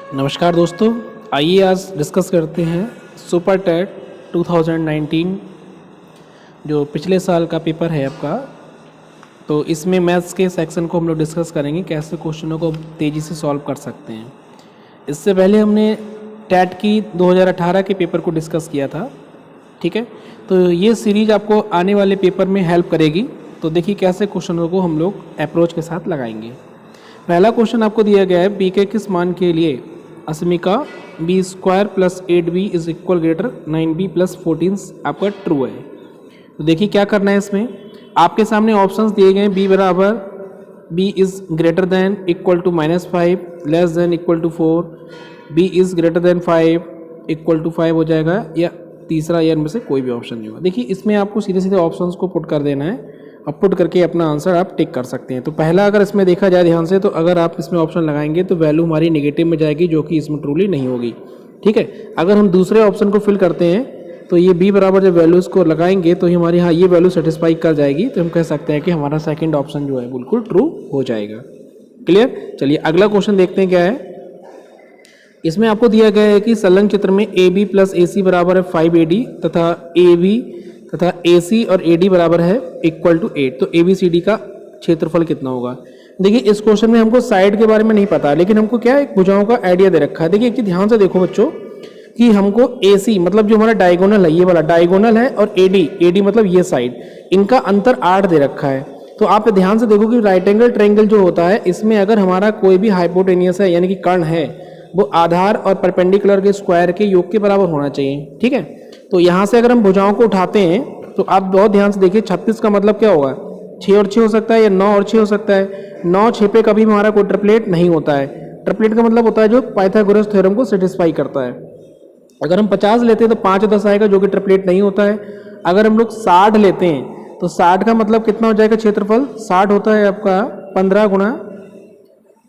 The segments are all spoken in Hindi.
नमस्कार दोस्तों, आइए आज डिस्कस करते हैं सुपर टेट 2019 जो पिछले साल का पेपर है आपका। तो इसमें मैथ्स के सेक्शन को हम लोग डिस्कस करेंगे, कैसे क्वेश्चनों को तेज़ी से सॉल्व कर सकते हैं। इससे पहले हमने टेट की 2018 के पेपर को डिस्कस किया था, ठीक है। तो ये सीरीज आपको आने वाले पेपर में हेल्प करेगी। तो देखिए कैसे क्वेश्चनों को हम लोग अप्रोच के साथ लगाएंगे। पहला क्वेश्चन आपको दिया गया है, बी के किस मान के लिए असमीका b square plus 8b is equal greater 9b plus 14 आपका ट्रू है। तो देखिए क्या करना है, इसमें आपके सामने ऑप्शंस दिए गए हैं। बी बराबर B is greater than equal to -5 less than equal to 4, B is greater than 5 equal to 5 हो जाएगा, या तीसरा या इनमें से कोई भी ऑप्शन नहीं होगा। देखिए इसमें आपको सीधे सीधे ऑप्शंस को पुट कर देना है और पुट करके अपना आंसर आप टिक कर सकते हैं। तो पहला अगर इसमें देखा जाए ध्यान से, तो अगर आप इसमें ऑप्शन लगाएंगे तो वैल्यू हमारी नेगेटिव में जाएगी, जो कि इसमें ट्रूली नहीं होगी, ठीक है। अगर हम दूसरे ऑप्शन को फिल करते हैं तो ये बी बराबर जब वैल्यूज़ को लगाएंगे तो हमारी हाँ ये वैल्यू सेटिस्फाई कर जाएगी। तो हम कह सकते हैं कि हमारा सेकंड ऑप्शन जो है बिल्कुल ट्रू हो जाएगा। क्लियर। चलिए अगला क्वेश्चन देखते हैं क्या है। इसमें आपको दिया गया है कि संलग्न चित्र में ए बी प्लस ए सी बराबर है 5AD तथा ए बी तथा ए सी और ए डी बराबर है इक्वल टू 8। तो ए बी सी डी का क्षेत्रफल कितना होगा। देखिए इस क्वेश्चन में हमको साइड के बारे में नहीं पता, लेकिन हमको क्या है, एक भुजाओं का आइडिया दे रखा है। देखिए एक चीज ध्यान से देखो बच्चों कि हमको ए सी मतलब जो हमारा डायगोनल है, ये वाला डायगोनल है, और ए डी मतलब ये साइड, इनका अंतर 8 दे रखा है। तो आप ध्यान से देखो कि राइट एंगल ट्रायंगल जो होता है, इसमें अगर हमारा कोई भी हाइपोटेनियस है यानी कि कर्ण है, वो आधार और परपेंडिकुलर के स्क्वायर के योग के बराबर होना चाहिए, ठीक है। तो यहाँ से अगर हम भुजाओं को उठाते हैं तो आप बहुत ध्यान से देखिए, 36 का मतलब क्या होगा, 6 और 6 हो सकता है, या 9 और 6 हो सकता है। 9 6 पे कभी हमारा कोई ट्रिपलेट नहीं होता है। ट्रिपलेट का मतलब होता है जो पाइथागोरस थ्योरम को सेटिस्फाई करता है। अगर हम 50 लेते हैं तो 5 10 आएगा, जो कि ट्रिपलेट नहीं होता है। अगर हम लोग 60 लेते हैं तो 60 का मतलब कितना हो जाएगा क्षेत्रफल, 60 होता है आपका 15 गुणा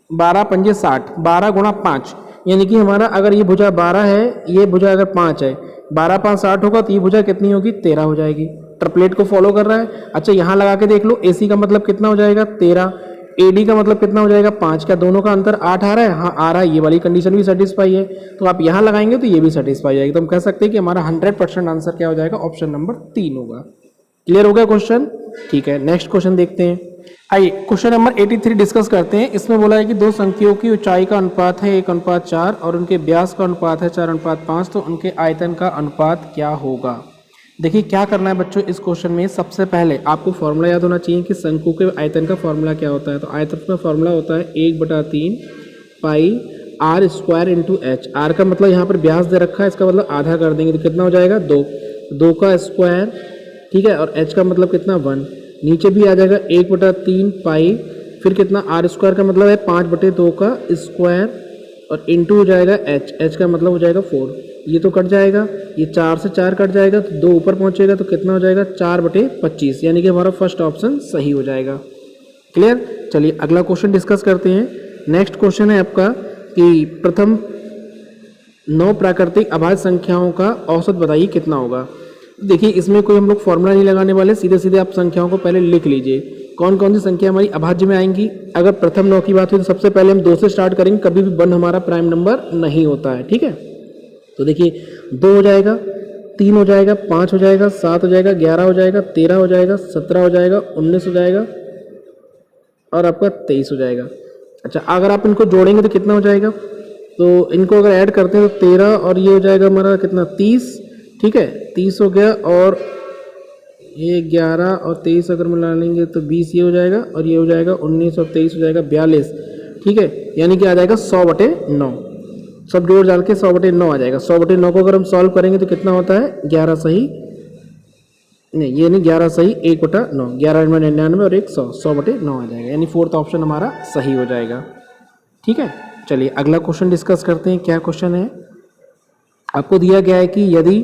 12 पंजे 60, 12 गुणा 5, यानी कि हमारा अगर ये भुजा 12 है, ये भुजा अगर 5 है, 12 5 60 होगा, तो ये भुजा कितनी होगी, 13 हो जाएगी। ट्रिपलेट को फॉलो कर रहा है। अच्छा यहाँ लगा के देख लो, एसी का मतलब कितना हो जाएगा 13, एडी का मतलब कितना हो जाएगा 5, क्या दोनों का अंतर 8 आ रहा है, हाँ आ रहा है। ये वाली कंडीशन भी सेटिस्फाई है, तो आप यहाँ लगाएंगे तो ये भी सेटिस्फाई जाएगी। तो हम कह सकते हैं कि हमारा 100% आंसर क्या हो जाएगा, ऑप्शन नंबर 3 होगा। क्लियर हो गया क्वेश्चन, ठीक है। नेक्स्ट क्वेश्चन देखते हैं। आइए क्वेश्चन नंबर 83 डिस्कस करते हैं। इसमें बोला है कि दो संख्याओं की ऊंचाई का अनुपात है 1:4 और उनके व्यास का अनुपात है 4:5, तो उनके आयतन का अनुपात क्या होगा। देखिए क्या करना है बच्चों, इस क्वेश्चन में सबसे पहले आपको फॉर्मूला याद होना चाहिए कि शंकु के आयतन का फॉर्मूला क्या होता है। तो आयतन का फॉर्मूला होता है 1/3 pi r square into h. R का मतलब यहाँ पर व्यास दे रखा है, इसका मतलब आधा कर देंगे तो कितना हो जाएगा 2 का स्क्वायर, ठीक है, और एच का मतलब कितना 1, नीचे भी आ जाएगा 1/3 पाई, फिर कितना आर स्क्वायर का मतलब है 5/2 का स्क्वायर, और इंटू हो जाएगा एच का मतलब हो जाएगा 4। ये तो कट जाएगा, ये 4 से 4 कट जाएगा, तो 2 ऊपर पहुंचेगा तो कितना हो जाएगा 4/25, यानी कि हमारा फर्स्ट ऑप्शन सही हो जाएगा। क्लियर। चलिए अगला क्वेश्चन डिस्कस करते हैं। नेक्स्ट क्वेश्चन है आपका कि प्रथम 9 प्राकृतिक अभाज्य संख्याओं का औसत बताइए कितना होगा। देखिए इसमें कोई हम लोग फॉर्मूला नहीं लगाने वाले, सीधे सीधे आप संख्याओं को पहले लिख लीजिए, कौन कौन सी संख्या हमारी अभाज्य में आएंगी। अगर प्रथम 9 की बात हुई तो सबसे पहले हम 2 से स्टार्ट करेंगे, कभी भी 1 हमारा प्राइम नंबर नहीं होता है, ठीक है। तो देखिए 2 हो जाएगा, 3 हो जाएगा, 5 हो जाएगा, 7 हो जाएगा, 11 हो जाएगा, 13 हो जाएगा, 17 हो जाएगा, 19 हो जाएगा, और आपका 23 हो जाएगा। अच्छा अगर आप इनको जोड़ेंगे तो कितना हो जाएगा, तो इनको अगर ऐड करते हैं तो 13 और ये हो जाएगा हमारा कितना 30, ठीक है, 30 हो गया, और ये 11 और 23 अगर मिला लेंगे तो 20 ये हो जाएगा, और ये हो जाएगा 19 और 23 हो जाएगा 42, ठीक है, यानी कि आ जाएगा 100/9। सब जोड़ डाल के 100/9 आ जाएगा। 100/9 को अगर हम सॉल्व करेंगे तो कितना होता है 11 सही, नहीं ये नहीं 11 सही 1/9, 11 में 99 और 1 100, 100/9 आ जाएगा, यानी फोर्थ ऑप्शन हमारा सही हो जाएगा, ठीक है। चलिए अगला क्वेश्चन डिस्कस करते हैं। क्या क्वेश्चन है, आपको दिया गया है कि यदि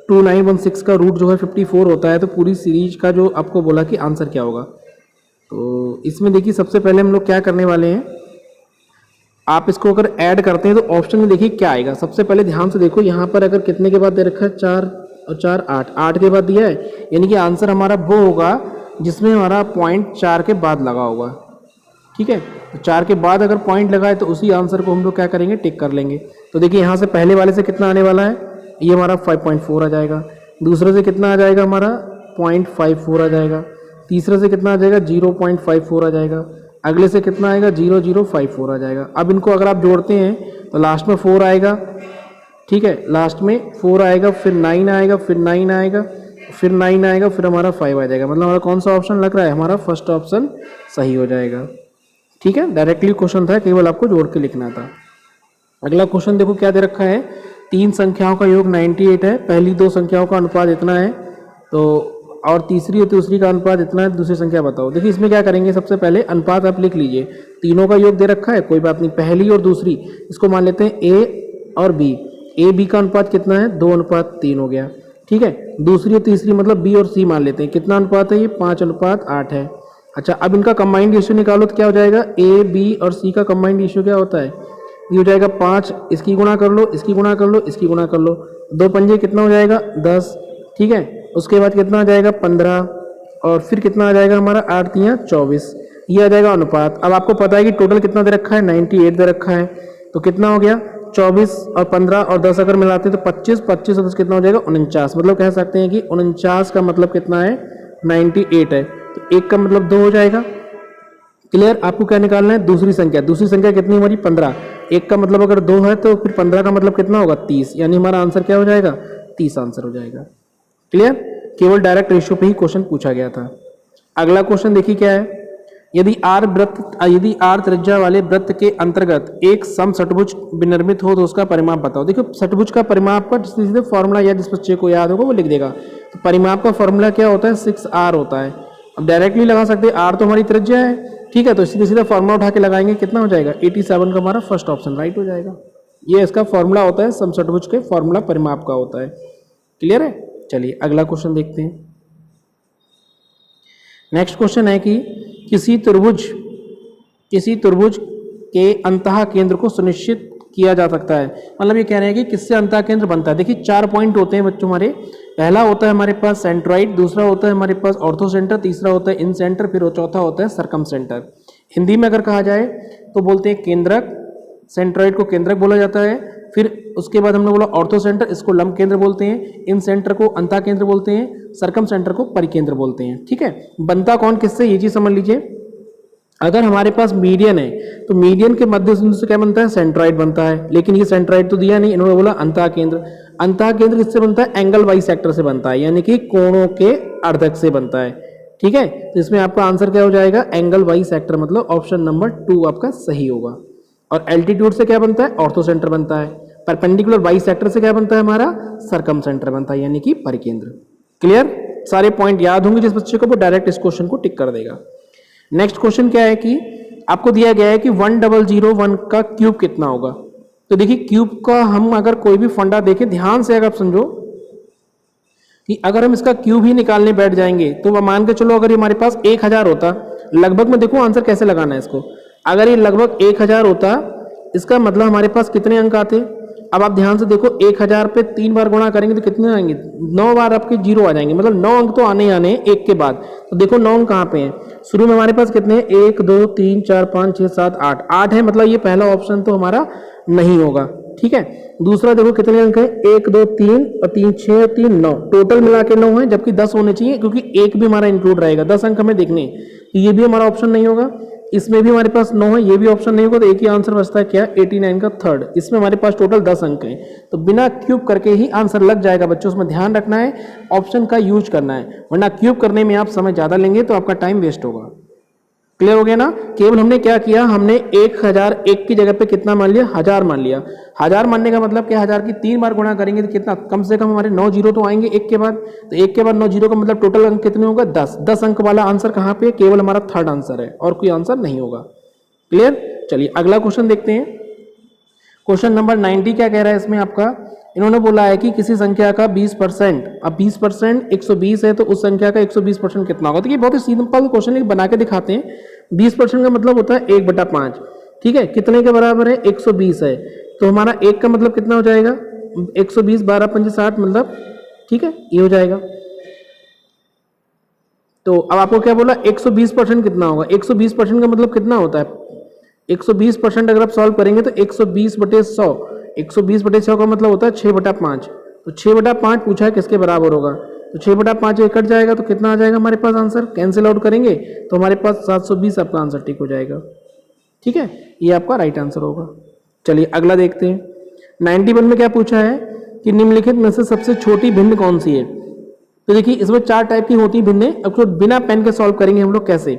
2916 का रूट जो है 54 होता है तो पूरी सीरीज का जो आपको बोला कि आंसर क्या होगा। तो इसमें देखिए सबसे पहले हम लोग क्या करने वाले हैं, आप इसको अगर ऐड करते हैं तो ऑप्शन में देखिए क्या आएगा। सबसे पहले ध्यान से देखो, यहाँ पर अगर कितने के बाद दे रखा है 4 और 4 8, 8 के बाद दिया है, यानी कि आंसर हमारा वो होगा जिसमें हमारा 0.4 के बाद लगा होगा, ठीक है। तो 4 के बाद अगर पॉइंट लगाए तो उसी आंसर को हम लोग क्या करेंगे, टिक कर लेंगे। तो देखिए यहाँ से पहले वाले से कितना आने वाला है, ये हमारा 5.4 आ जाएगा। दूसरे से कितना आ जाएगा हमारा 0.54 आ जाएगा। तीसरे से कितना आ जाएगा 0.54 आ जाएगा। अगले से कितना आएगा 0.054 आ जाएगा। अब इनको अगर आप जोड़ते हैं तो लास्ट में 4 आएगा, ठीक है, लास्ट में 4 आएगा, फिर 9 आएगा, फिर 9 आएगा, फिर 9 आएगा, फिर हमारा 5 आ जाएगा। मतलब हमारा कौन सा ऑप्शन लग रहा है, हमारा फर्स्ट ऑप्शन सही हो जाएगा। ठीक है, डायरेक्टली क्वेश्चन था, केवल आपको जोड़ के लिखना था। अगला क्वेश्चन देखो क्या दे रखा है, 3 संख्याओं का योग 98 है, पहली 2 संख्याओं का अनुपात इतना है, तो और तीसरी का अनुपात इतना है, दूसरी संख्या बताओ। देखिए इसमें क्या करेंगे, सबसे पहले अनुपात आप लिख लीजिए। तीनों का योग दे रखा है, कोई बात नहीं, पहली और दूसरी इसको मान लेते हैं ए और बी। ए बी का अनुपात कितना है, 2:3 हो गया। ठीक है, दूसरी और तीसरी मतलब बी और सी मान लेते हैं, कितना अनुपात है, ये 5:8 है। अच्छा, अब इनका कंबाइंड रेशियो निकालो तो क्या हो जाएगा, ए बी और सी का कंबाइंड रेशियो क्या होता है, ये हो जाएगा 5, इसकी गुणा कर लो, इसकी गुणा कर लो, इसकी गुणा कर लो, 2 पंजे कितना हो जाएगा 10। ठीक है, उसके बाद कितना आ जाएगा 15, और फिर कितना आ जाएगा हमारा 8 3 24, ये आ जाएगा अनुपात। अब आपको पता है कि टोटल कितना दे रखा है, 98 दे रखा है, तो कितना हो गया 24 और 15 और 10 अगर मिलाते हैं तो 25, 25 और 10 कितना हो जाएगा 49। मतलब कह सकते हैं कि 49 का मतलब कितना है 98 है, तो 1 का मतलब 2 हो जाएगा। क्लियर, आपको क्या निकालना है, दूसरी संख्या कितनी हमारी 15, 1 का मतलब अगर 2 है तो फिर 15 का मतलब कितना होगा 30, यानी हमारा आंसर क्या हो जाएगा 30 आंसर हो जाएगा। क्लियर, केवल डायरेक्ट रेशियो पे ही क्वेश्चन पूछा गया था। अगला क्वेश्चन देखिए क्या है, यदि आर त्रिज्या वाले वृत्त के अंतर्गत एक समषटभुज विनिर्मित हो तो उसका परिमाप बताओ। देखो षटभुज का परिमाप का सीधे फॉर्मूला या जिस बच्चे को याद होगा वो लिख देगा। तो परिमाप का फॉर्मूला क्या होता है, 6r होता है। अब डायरेक्टली लगा सकते हैं, आर तो हमारी त्रिज्या है, ठीक है, तो सीधे सीधा फॉर्मूला उठा के लगाएंगे, कितना हो जाएगा 87 का हमारा फर्स्ट ऑप्शन राइट हो जाएगा। ये इसका फॉर्मूला होता है, समषटभुज के फॉर्मूला परिमाप का होता है। क्लियर है, चलिए अगला क्वेश्चन देखते हैं। नेक्स्ट क्वेश्चन है कि किसी त्रिभुज के अंतः केंद्र को सुनिश्चित किया जा सकता है। मतलब ये कह रहे हैं कि किससे अंतः केंद्र बनता है। देखिए 4 पॉइंट होते हैं बच्चों हमारे, पहला होता है हमारे पास सेंट्रॉइड, दूसरा होता है हमारे पास ऑर्थो सेंटर, तीसरा होता है इन सेंटर, फिर चौथा होता है सरकम सेंटर। हिंदी में अगर कहा जाए तो बोलते हैं केंद्रक, सेंट्रॉइड को केंद्रक बोला जाता है, फिर उसके बाद हमने बोला ऑर्थो सेंटर, इसको लंब केंद्र बोलते हैं, इन सेंटर को अंतः केंद्र बोलते हैं, सरकम सेंटर को परिकेंद्र बोलते हैं। ठीक है, बनता कौन किससे, ये चीज समझ लीजिए। अगर हमारे पास मीडियन है तो मीडियन के मध्य बिंदु से क्या बनता है, सेंट्रॉइड बनता है, लेकिन ये सेंट्रॉइड तो दिया नहीं, इन्होंने बोला अंतः केंद्र। अंतः केंद्र किससे बनता है, एंगल बाइसेक्टर से बनता है, यानी कि कोणों के अर्धक से बनता है। ठीक है, तो इसमें आपका आंसर क्या हो जाएगा, एंगल बाइसेक्टर, मतलब ऑप्शन नंबर 2 आपका सही होगा। और एल्टीट्यूड से क्या बनता है, ऑर्थो सेंटर बनता है। परपेंडिकुलर बाइसेक्टर से क्या बनता है हमारा, सरकम सेंटर बनता है, यानी कि परिकेंद्र। क्लियर, सारे पॉइंट याद होंगे जिस बच्चे को, वो डायरेक्ट इस क्वेश्चन को टिक कर देगा। नेक्स्ट क्वेश्चन क्या है कि आपको दिया गया है कि 1001 का क्यूब कितना होगा। तो देखिए क्यूब का हम अगर कोई भी फंडा देखें, ध्यान से अगर आप समझो कि अगर हम इसका क्यूब ही निकालने बैठ जाएंगे तो मान के चलो अगर ये हमारे पास 1000 होता, लगभग में देखो आंसर कैसे लगाना है इसको, अगर ये लगभग 1000 होता, इसका मतलब हमारे पास कितने अंक आते। अब आप ध्यान से देखो, 1000 पे 3 बार गुणा करेंगे तो कितने आएंगे, 9 बार आपके 0 आ जाएंगे, मतलब 9 अंक तो आने ही आने एक के बाद। तो देखो 9 अंक कहाँ पे हैं, शुरू में हमारे पास कितने हैं, 1 2 3 4 5 6 7 8, 8 है, मतलब ये पहला ऑप्शन तो हमारा नहीं होगा। ठीक है, दूसरा देखो कितने अंक है, 1 2 3 और 3 6 और 3 9, टोटल मिला के 9 है, जबकि 10 होने चाहिए क्योंकि एक भी हमारा इंक्लूड रहेगा। 10 अंक हमें देखने, ये भी हमारा ऑप्शन नहीं होगा, इसमें भी हमारे पास 9 है, ये भी ऑप्शन नहीं होगा, तो एक ही आंसर बचता है क्या, 89 का थर्ड। इसमें हमारे पास टोटल 10 अंक हैं, तो बिना क्यूब करके ही आंसर लग जाएगा बच्चों, उसमें ध्यान रखना है, ऑप्शन का यूज करना है, वरना क्यूब करने में आप समय ज्यादा लेंगे तो आपका टाइम वेस्ट होगा। क्लियर हो गया ना, केवल हमने क्या किया, हमने 1001 की जगह पे कितना मान लिया, 1000 मान लिया। 1000 मानने का मतलब क्या, 1000 की 3 बार गुणा करेंगे तो कितना, कम से कम हमारे 9 जीरो तो आएंगे एक के बाद, तो एक के बाद 9 जीरो का मतलब टोटल अंक कितने होगा 10। 10 अंक वाला आंसर कहाँ पे, केवल हमारा थर्ड आंसर है और कोई आंसर नहीं होगा। क्लियर, चलिए अगला क्वेश्चन देखते हैं। क्वेश्चन नंबर 90 क्या कह रहा है इसमें आपका, इन्होंने बोला है कि किसी संख्या का 20%, अब 20% 120 है तो उस संख्या का 120% कितना होगा। तो ये बहुत ही सिंपल क्वेश्चन बना के दिखाते हैं। 20% का मतलब होता है 1/5, ठीक है, कितने के बराबर है, 120 है, तो हमारा 1 का मतलब कितना हो जाएगा, 120 12 5 60, मतलब ठीक है ये हो जाएगा। तो अब आपको क्या बोला 120% कितना होगा, 120% का मतलब कितना होता है, 120% अगर आप सॉल्व करेंगे तो 120/100, 120/100 का मतलब होता है 6/5। तो 6/5 पूछा है किसके बराबर होगा, तो 6/5 ये कट जाएगा तो कितना आ जाएगा हमारे पास आंसर, कैंसिल आउट करेंगे तो हमारे पास 720 आपका आंसर टिक हो जाएगा। ठीक है, ये आपका राइट आंसर होगा। चलिए अगला देखते हैं। 91 में क्या पूछा है कि निम्नलिखित में से सबसे छोटी भिन्न कौन सी है। तो देखिए इसमें 4 टाइप की होती है भिन्नें। अब तो बिना पेन के सॉल्व करेंगे हम लोग कैसे,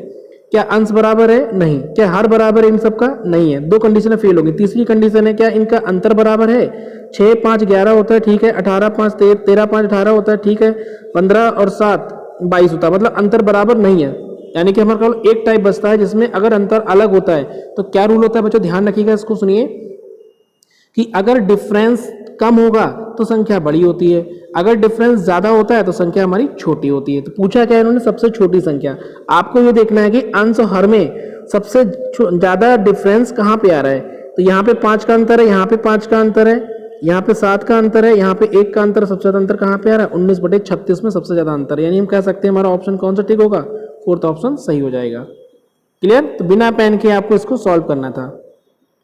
क्या अंश बराबर है, नहीं, क्या हर बराबर है इन सब का, नहीं है, 2 कंडीशन फेल होंगी। तीसरी कंडीशन है क्या इनका अंतर बराबर है, 6 5 11 होता है, ठीक है, 18 5 13 5 18 होता है, ठीक है, 15 और 7 22 होता है, मतलब अंतर बराबर नहीं है। यानी कि हमारे केवल एक टाइप बचता है जिसमें अगर अंतर अलग होता है। तो क्या रूल होता है बच्चों, ध्यान रखिएगा, इसको सुनिए कि अगर डिफरेंस कम होगा तो संख्या बड़ी होती है, अगर डिफरेंस ज्यादा होता है तो संख्या हमारी छोटी होती है। तो पूछा क्या है इन्होंने, सबसे छोटी संख्या। आपको ये देखना है कि अंश और हर में सबसे ज्यादा डिफरेंस कहाँ पे आ रहा है। तो यहाँ पे 5 का अंतर है, यहाँ पे 5 का अंतर है, यहाँ पे 7 का अंतर है, यहाँ पे 1 का अंतर, सबसे ज्यादा अंतर कहाँ पे आ रहा है, 19/36 में सबसे ज्यादा अंतर है। यानी हम कह सकते हैं हमारा ऑप्शन कौन सा ठीक होगा, 4th ऑप्शन सही हो जाएगा। क्लियर, तो बिना पेन के आपको इसको सॉल्व करना था।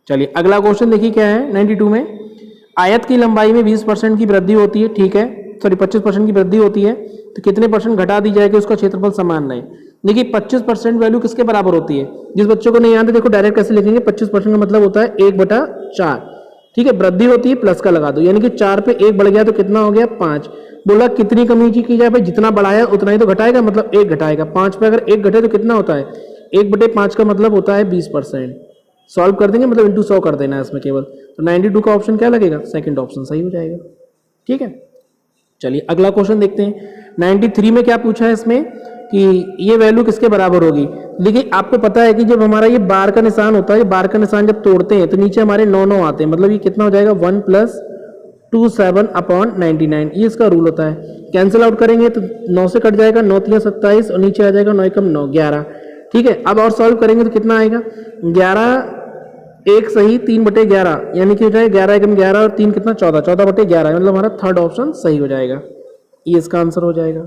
चलिए अगला क्वेश्चन देखिए क्या है। 92 में आयत की लंबाई में 20% की वृद्धि होती है, ठीक है, सॉरी 25% की वृद्धि होती है, तो कितने परसेंट घटा दी जाएगी उसका क्षेत्रफल समान रहे। देखिए 25% वैल्यू किसके बराबर होती है, जिस बच्चों को नहीं आता देखो डायरेक्ट कैसे लिखेंगे, 25% का मतलब होता है 1/4, ठीक है, वृद्धि होती है प्लस का लगा दो, यानी कि 4 पे 1 बढ़ गया तो कितना हो गया 5। बोला कितनी कमी की जाए भाई, जितना बढ़ाया उतना ही तो घटाएगा, मतलब 1 घटाएगा। 5 पे अगर 1 घटे तो कितना होता है, 1/5 का मतलब होता है 20%। सॉल्व कर देंगे मतलब इंटू 100 कर देना है इसमें केवल। तो 92 का ऑप्शन क्या लगेगा, 2nd ऑप्शन सही हो जाएगा। ठीक है, चलिए अगला क्वेश्चन देखते हैं। 93 में क्या पूछा है इसमें कि ये वैल्यू किसके बराबर होगी। देखिए आपको पता है कि जब हमारा ये बार का निशान होता है, ये बार का निशान जब तोड़ते हैं तो नीचे हमारे 9 आते हैं, मतलब ये कितना हो जाएगा 1 + 27/99, ये इसका रूल होता है। कैंसिल आउट करेंगे तो 9 से कट जाएगा, 9 3 27 और नीचे आ जाएगा 9 × 9 11। ठीक है, अब और सॉल्व करेंगे तो कितना आएगा, 11 1 सही 3/11, यानी कि हो जाएगा 11 × 11 और 3 कितना 14, 14/11, मतलब हमारा 3rd ऑप्शन सही हो जाएगा, ये इसका आंसर हो जाएगा।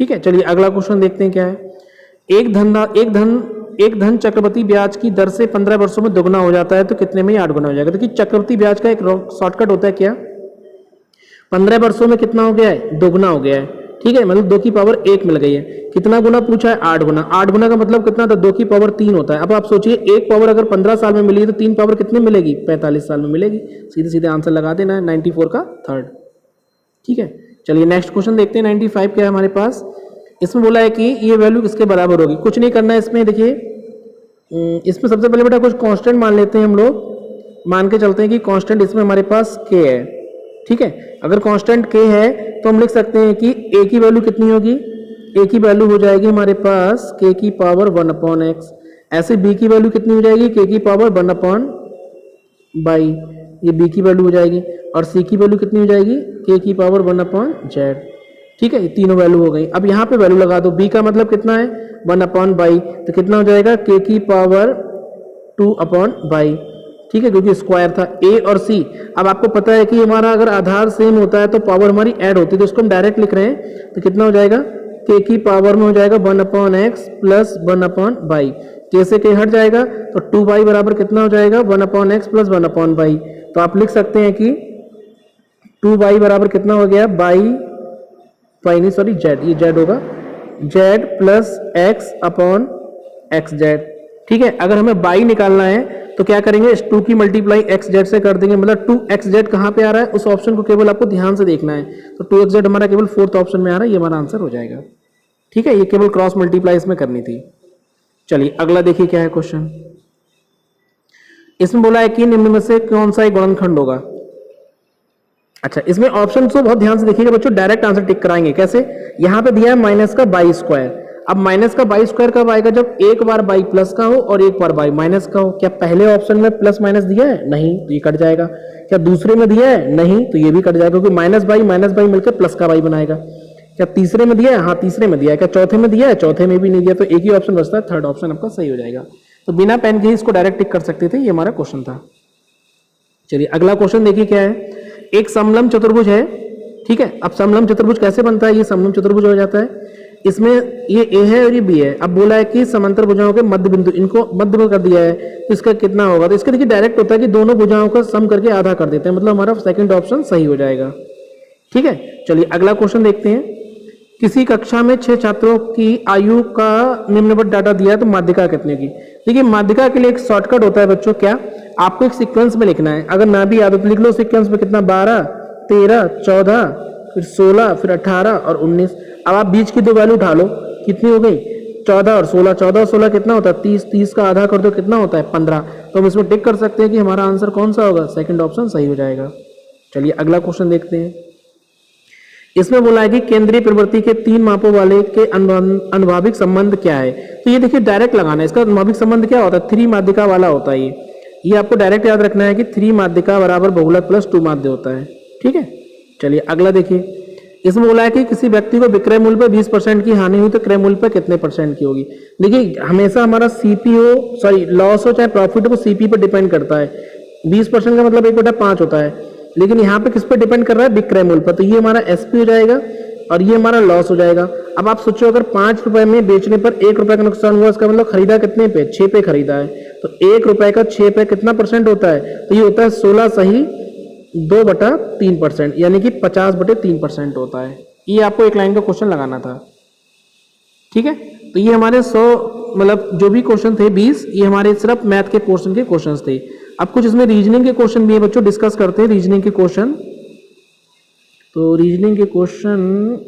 ठीक है, चलिए अगला क्वेश्चन देखते हैं क्या है। एक धन चक्रवृद्धि ब्याज की दर से 15 वर्षों में दुगना हो जाता है तो कितने में 8 गुना हो जाएगा। देखिए चक्रवृद्धि ब्याज का एक शॉर्टकट होता है क्या, 15 वर्षों में कितना हो गया है, दोगुना हो गया है। ठीक है, मतलब 2 की पावर 1 मिल गई है। कितना गुना पूछा है, 8 गुना। 8 गुना का मतलब कितना था, 2 की पावर 3 होता है। अब आप सोचिए 1 पावर अगर 15 साल में मिली है तो 3 पावर कितने मिलेगी, 45 साल में मिलेगी। सीधे सीधे आंसर लगा देना है, 94 का 3rd। ठीक है, चलिए नेक्स्ट क्वेश्चन देखते हैं। 95 क्या है हमारे पास, इसमें बोला है कि ये वैल्यू किसके बराबर होगी। कुछ नहीं करना है इसमें, देखिए इसमें सबसे पहले बेटा कुछ कांस्टेंट मान लेते हैं हम लोग। मान के चलते हैं कि कांस्टेंट इसमें हमारे पास k है। ठीक है, अगर कांस्टेंट k है तो हम लिख सकते हैं कि a की वैल्यू कितनी होगी, a की वैल्यू हो जाएगी हमारे पास k की पावर 1/x। ऐसे b की वैल्यू कितनी हो जाएगी, k की पावर 1/y, ये b की वैल्यू हो जाएगी। और c की वैल्यू कितनी हो जाएगी, k की पावर 1/z। ठीक है, ये तीनों वैल्यू हो गई। अब यहाँ पे वैल्यू लगा दो, b का मतलब कितना है 1/y, तो कितना हो जाएगा k की पावर 2/y। ठीक है, क्योंकि स्क्वायर था। a और c, अब आपको पता है कि हमारा अगर आधार सेम होता है तो पावर हमारी ऐड होती है, तो इसको हम डायरेक्ट लिख रहे हैं। तो कितना हो जाएगा, k की पावर में हो जाएगा 1/x + 1/y, k से k हट जाएगा तो 2y बराबर कितना हो जाएगा 1/x + 1/y। तो आप लिख सकते हैं कि 2y बराबर कितना हो गया, z, ये z होगा, z + x/xz। ठीक है, अगर हमें y निकालना है तो क्या करेंगे, इस 2 की मल्टीप्लाई xz से कर देंगे, मतलब 2xz कहाँ पे आ रहा है, उस ऑप्शन को केवल आपको ध्यान से देखना है। तो 2xz हमारा केवल 4th ऑप्शन में आ रहा है, ये हमारा आंसर हो जाएगा। ठीक है, ये केवल क्रॉस मल्टीप्लाई इसमें करनी थी। चलिए अगला देखिए क्या है क्वेश्चन। इसमें बोला है कि निम्न में से कौन सा एक गुणनखंड होगा। अच्छा, इसमें ऑप्शन तो बहुत ध्यान से देखिएगा बच्चों, डायरेक्ट आंसर टिक कराएंगे कैसे। यहाँ पे दिया है माइनस का बाई स्क्वायर। अब माइनस का बाई स्क्वायर कब आएगा, जब एक बार बाई प्लस का हो और एक बार बाई माइनस का हो। क्या पहले ऑप्शन में प्लस माइनस दिया है, नहीं, तो ये कट जाएगा। क्या दूसरे में दिया है, नहीं, तो ये भी कट जाएगा, क्योंकि माइनस बाई मिलकर प्लस का बाई बनाएगा। क्या तीसरे में दिया है, हाँ तीसरे में दिया है। क्या चौथे में दिया है, चौथे में भी नहीं दिया, तो एक ही ऑप्शन बचता है, 3rd ऑप्शन आपका सही हो जाएगा। तो बिना पेन के ही इसको डायरेक्ट टिक कर सकते थे, ये हमारा क्वेश्चन था। चलिए अगला क्वेश्चन देखिए क्या है। एक समलंब चतुर्भुज है, ठीक है। अब समलंब चतुर्भुज कैसे बनता है, ये समलंब चतुर्भुज हो जाता है। इसमें ये ए है और ये बी है। अब बोला है कि समांतर भुजाओं के मध्य बिंदु, इनको मध्य में कर दिया है, तो इसका कितना होगा? तो इसका देखिए डायरेक्ट होता है कि दोनों भुजाओं का सम करके आधा कर देते हैं, मतलब हमारा सेकंड ऑप्शन सही हो जाएगा। ठीक है, चलिए अगला क्वेश्चन देखते हैं। किसी कक्षा में 6 छात्रों की आयु का निम्नवत डाटा दिया है, तो माध्यिका कितने की? देखिए माध्यिका के लिए एक शॉर्टकट होता है बच्चों, क्या आपको एक सीक्वेंस में लिखना है। अगर ना भी याद हो तो लिख लो सीक्वेंस में कितना, 12, 13, 14, फिर 16, फिर 18 और 19। अब आप बीच की दो वैल्यू उठा लो, कितनी हो गई? 14 और 16। 14 और 16 कितना होता है? 30। 30 का आधा कर दो, कितना होता है? 15। तो हम इसमें टिक कर सकते हैं कि हमारा आंसर कौन सा होगा? सेकंड ऑप्शन सही हो जाएगा। चलिए अगला क्वेश्चन देखते हैं। इसमें बोला है कि केंद्रीय प्रवृत्ति के 3 मापों वाले के अनुभाविक संबंध क्या है? तो ये देखिए डायरेक्ट लगाना है। इसका अनुभाविक संबंध क्या होता है? 3 माध्यिका वाला होता है ये आपको डायरेक्ट याद रखना है कि 3 माध्यिका बराबर बहुलक प्लस 2 माध्य होता है। ठीक है, चलिए अगला देखिए। इसमें बोला है कि किसी व्यक्ति को विक्रय मूल्य पर 20% की हानि हुई तो क्रय मूल्य पर कितने परसेंट की होगी? देखिए हमेशा हमारा सीपी हो, सॉरी लॉस हो चाहे प्रॉफिट हो, वो सीपी पर डिपेंड करता है। 20% का मतलब 1/5 होता है, लेकिन यहाँ पे किस पर डिपेंड कर रहा है? विक्रय मूल्य पर। तो ये हमारा एसपी हो जाएगा और ये हमारा लॉस हो जाएगा। अब आप सोचो अगर 5 रुपए में बेचने पर 1 रुपए का नुकसान हुआ, इसका मतलब खरीदा कितने पे? 6 पे खरीदा है, तो 1 रुपए का 6 पे कितना परसेंट होता है? तो ये होता है 16 सही 2/3%, यानी कि 50/3% होता है। ये आपको एक लाइन का क्वेश्चन लगाना था। ठीक है, तो ये हमारे 100 मतलब जो भी क्वेश्चन थे 20, ये हमारे सिर्फ मैथ के पोर्शन के क्वेश्चंस थे। अब कुछ इसमें रीजनिंग के क्वेश्चन भी है बच्चों, डिस्कस करते हैं रीजनिंग के क्वेश्चन। तो रीजनिंग के क्वेश्चन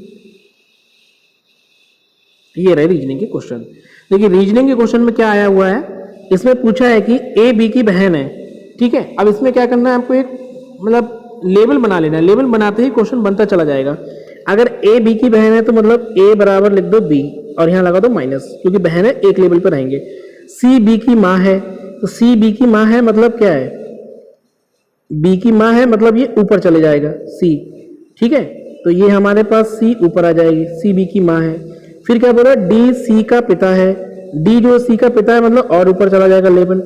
ये रहे रीजनिंग के क्वेश्चन। देखिए रीजनिंग के क्वेश्चन में क्या आया हुआ है, इसमें पूछा है कि ए बी की बहन है। ठीक है, अब इसमें क्या करना है आपको, एक मतलब लेवल बना लेना है। लेवल बनाते ही क्वेश्चन बनता चला जाएगा। अगर ए बी की बहन है तो मतलब ए बराबर लिख दो बी और यहाँ लगा दो माइनस, क्योंकि बहन है एक लेवल पर रहेंगे। सी बी की माँ है, तो सी बी की माँ है मतलब क्या है? बी की माँ है मतलब ये ऊपर चले जाएगा सी। ठीक है, तो ये हमारे पास सी ऊपर आ जाएगी, सी बी की माँ है। फिर क्या बोला? डी सी का पिता है, डी जो सी का पिता है मतलब और ऊपर चला जाएगा लेवल।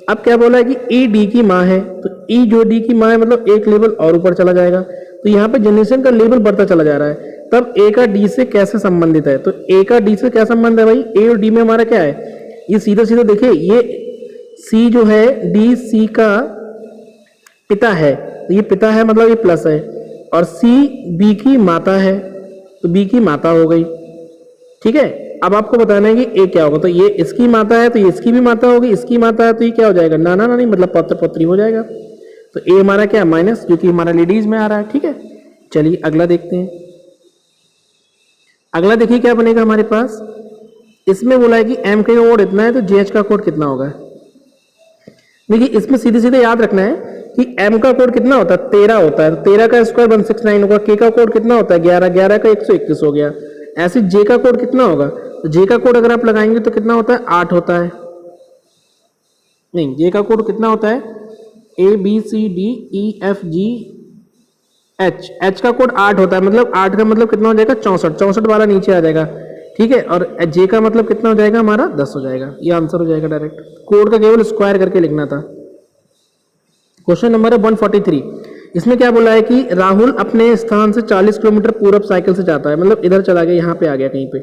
अब क्या बोला है कि ई डी की माँ है, तो ई जो डी की माँ है मतलब एक लेवल और ऊपर चला जाएगा। तो यहाँ पे जनरेशन का लेवल बढ़ता चला जा रहा है। तब ए का डी से कैसे संबंधित है? तो ए का डी से क्या संबंध है भाई? ए और डी में हमारा क्या है? ये सीधा सीधा देखिए, ये सी जो है डी सी का पिता है, तो ये पिता है मतलब ये प्लस है, और सी बी की माता है, तो बी की माता हो गई। ठीक है, अब आपको बताना है कि ए क्या होगा। तो ये इसकी माता है तो ये इसकी भी माता होगी, इसकी माता है तो ये क्या हो जाएगा? नाना नानी मतलब पौत्र पौत्री हो जाएगा। तो ए हमारा क्या? माइनस, क्योंकि हमारा लेडीज में आ रहा है। ठीक है, चलिए अगला देखते हैं। अगला देखिए क्या बनेगा हमारे पास। इसमें बोला है कि एम का कोड इतना है तो जेएच का कोड कितना होगा। देखिए इसमें सीधे सीधे याद रखना है कि एम का कोड कितना होता है? 13 होता है, तो 13 का स्क्वायर 169 होगा। के का कोड कितना होता है? 11, 11 का 121 हो गया। ऐसे जे का कोड कितना होगा? तो जे का कोड अगर आप लगाएंगे तो कितना होता है? 8 होता है। नहीं, जे का कोड कितना होता है? A B C D E F G H. H का कोड 8 होता है, मतलब 8 का मतलब कितना हो जाएगा? 64। 64 वाला नीचे आ जाएगा। ठीक है, और जे का मतलब कितना हो जाएगा हमारा? 10 हो जाएगा। ये आंसर हो जाएगा डायरेक्ट। कोड का केवल स्क्वायर करके लिखना था। क्वेश्चन नंबर है 143। इसमें क्या बोला है कि राहुल अपने स्थान से 40 किलोमीटर पूरब साइकिल से जाता है, मतलब इधर चला गया, यहाँ पे आ गया, कहीं पे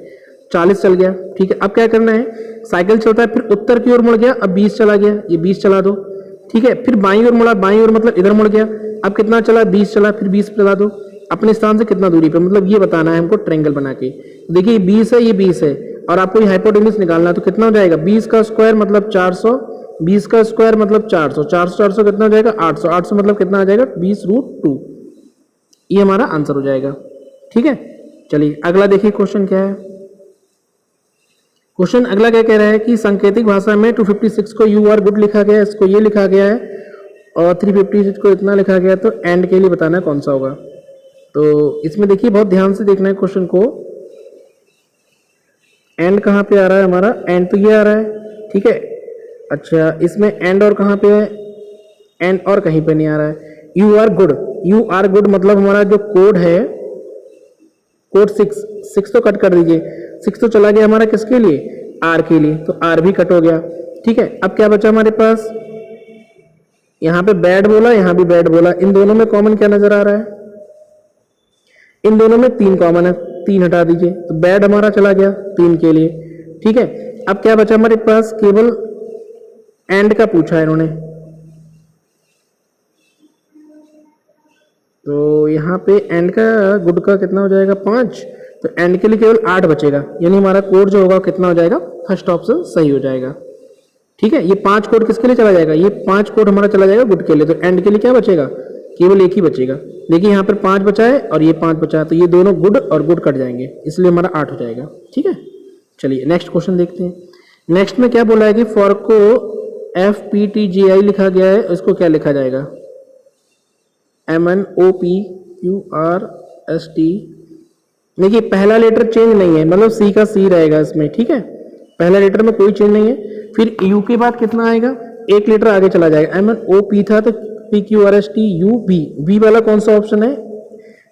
40 चल गया। ठीक है, अब क्या करना है? साइकिल चलता है, फिर उत्तर की ओर मुड़ गया, अब 20 चला गया, ये 20 चला दो। ठीक है, फिर बाईं ओर मुड़ा, बाईं ओर मतलब इधर मुड़ गया, अब कितना चला? 20 चला, फिर 20 चला दो। अपने स्थान से कितना दूरी पे, मतलब ये बताना है हमको ट्रायंगल बना के। देखिए ये 20 है, ये 20 है, और आपको ये हाइपोटेन्यूज निकालना है, तो कितना हो जाएगा? 20 का स्क्वायर मतलब 400, 20 का स्क्वायर मतलब 400, 400 400 कितना हो जाएगा? 800, 800 मतलब कितना आ जाएगा? 20√2। ये हमारा आंसर हो जाएगा। ठीक है, चलिए अगला देखिए क्वेश्चन क्या है। क्वेश्चन अगला क्या कह रहा है कि सांकेतिक भाषा में 256 को यू आर गुड लिखा गया है, इसको ये लिखा गया है, और 356 को इतना लिखा गया है, तो एंड के लिए बताना है कौन सा होगा। तो इसमें देखिए बहुत ध्यान से देखना है क्वेश्चन को। एंड कहाँ पे आ रहा है हमारा? एंड तो ये आ रहा है। ठीक है, अच्छा इसमें एंड और कहाँ पे है? एंड और कहीं पे नहीं आ रहा है। You are good, you are good मतलब हमारा जो कोड है, कोड 6 तो कट कर दीजिए। 6 तो चला गया हमारा किसके लिए? आर के लिए, तो आर भी कट हो गया। ठीक है, अब क्या बचा हमारे पास? यहाँ पे बैड बोला, यहाँ भी बैड बोला। इन दोनों में कॉमन क्या नजर आ रहा है? इन दोनों में 3 कॉमन है, 3 हटा दीजिए, तो बैड हमारा चला गया 3 के लिए। ठीक है, अब क्या बचा हमारे पास, केवल एंड का पूछा है इन्होंने, तो यहाँ पे एंड का गुड का कितना हो जाएगा 5, तो एंड के लिए केवल 8 बचेगा, यानी हमारा कोड जो होगा कितना हो जाएगा, फर्स्ट ऑप्शन सही हो जाएगा। ठीक है, ये 5 कोड किसके लिए चला जाएगा, ये 5 कोड हमारा चला जाएगा गुड के लिए, तो एंड के लिए क्या बचेगा, केवल एक ही बचेगा। देखिए यहाँ पर 5 बचा है और ये 5 बचा है, तो ये दोनों गुड और गुड कट जाएंगे, इसलिए हमारा 8 हो जाएगा। ठीक है, चलिए नेक्स्ट क्वेश्चन देखते हैं। नेक्स्ट में क्या बोला है कि फॉर को FPTGI लिखा गया है, इसको क्या लिखा जाएगा, MNOPQRST। देखिए पहला लेटर चेंज नहीं है, मतलब सी का सी रहेगा इसमें। ठीक है, पहला लेटर में कोई चेंज नहीं है। फिर यू के बाद कितना आएगा, एक लेटर आगे चला जाएगा, MNOP था तो PQRST UB, बी वाला कौन सा ऑप्शन है,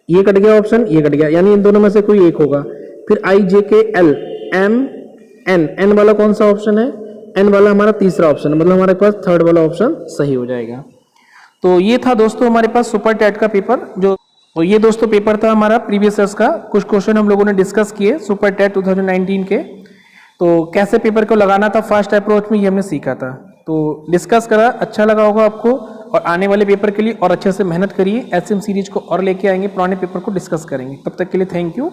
ये कट गया ऑप्शन, ये कट गया, यानी इन दोनों में से कोई एक होगा। फिर IJKL MN, एन वाला कौन सा ऑप्शन है, एन वाला हमारा तीसरा ऑप्शन है, मतलब हमारे पास थर्ड वाला ऑप्शन सही हो जाएगा। तो ये था दोस्तों हमारे पास सुपर टैट का पेपर, जो तो ये दोस्तों पेपर था हमारा प्रीवियस ईयर्स का। कुछ क्वेश्चन हम लोगों ने डिस्कस किए सुपर टैट 2019 के, तो कैसे पेपर को लगाना था फास्ट अप्रोच में, ये हमने सीखा था। तो डिस्कस करा, अच्छा लगा होगा आपको, और आने वाले पेपर के लिए और अच्छे से मेहनत करिए। एसएम सीरीज को और लेके आएंगे, पुराने पेपर को डिस्कस करेंगे। तब तक के लिए थैंक यू।